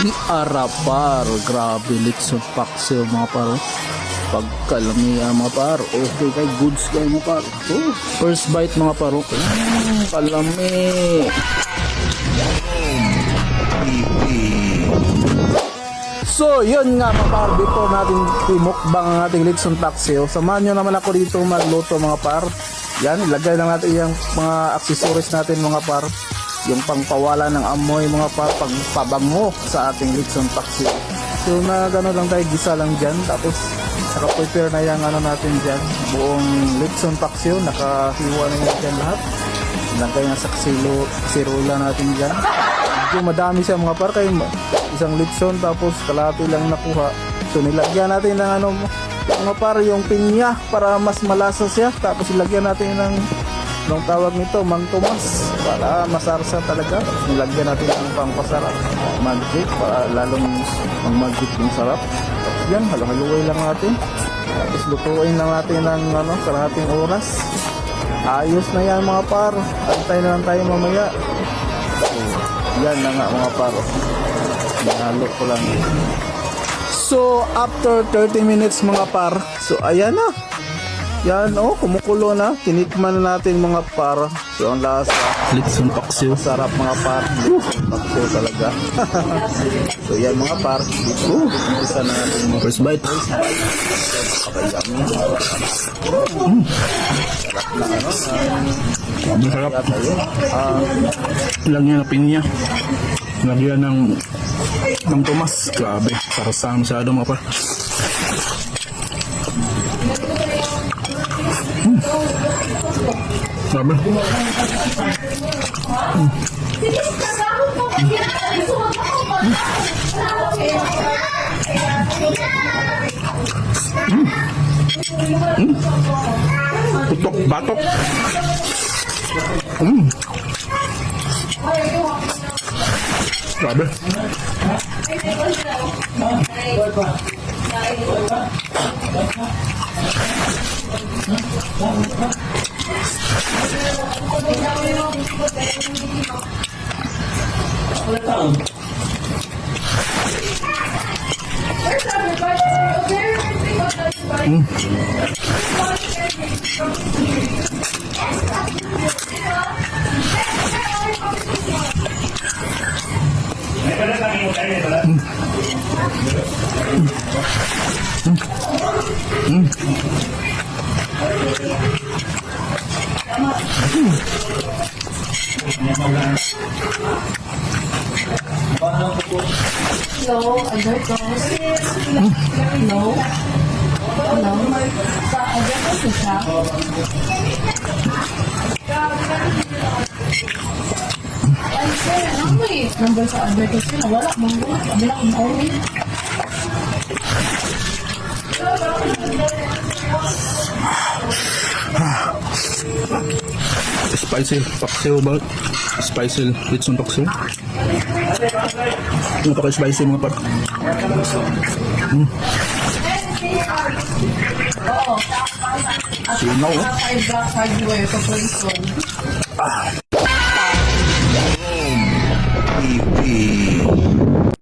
Di arapar, grabe Litson Paxio mga paro. Pagkalami mga paro. Okay kay goods kay mga paro. Oh, first bite mga paro. Kalami. So yun nga mga par, before natin imukbang ang ating Litson Paxio, samahan nyo naman ako dito magluto mga par. Yan, ilagay lang natin yung mga accessories natin mga par, yung pangpawala ng amoy mga par, pagpabango sa ating Litson Paxio. So na gano'n lang tayo, gisa lang dyan, tapos naka-prepare na yung ano natin dyan, buong Litson Paxio, nakahiwa na yun dyan lahat. Lagay na sa sirula natin dyan. Medyo madami siya mga par, kayo isang litson tapos kalahati lang nakuha. So nilagyan natin ng ano mga par, yung pinya para mas malasa siya. Tapos ilagyan natin ng anong tawag nito, Mang Tomas, para masarsa talaga. Tapos nilagyan natin ng pangpasarap, magic, para lalong mag-magic yung sarap. Tapos yan, halo-haluin lang natin. Tapos lutuin lang natin ng ano, kalahating oras. Ayos na yan mga par. Antay na lang tayo mamaya. So, yan na nga mga par. Nahalo ko lang. So after 30 minutes mga par, so ayan na. Yan oh, kumukulo na. Tinikman na natin mga par. So ang lasa, Litson Paxio, sarap mga par. Litson Paxio talaga. So yan mga par. Isa na natin mga first bite. Sarap na ano. Masarap. Lagyan ng pinya. Lagyan ng Tomas. Grabe. Sarasa masyado mga par. Grabe. Putok, batok. Grabe. Hello, other girls. Hello. Hello. Sa other girls siya. Ay, sir, ano mo eh? Number sa other girls sila. Wala, mong wala kong orin. Spicy Paxio ba? Spicy Litson Paxio. Napaka-spicy mga par. Oo. Sinaw, oh. 5 black hardware sa person. TV.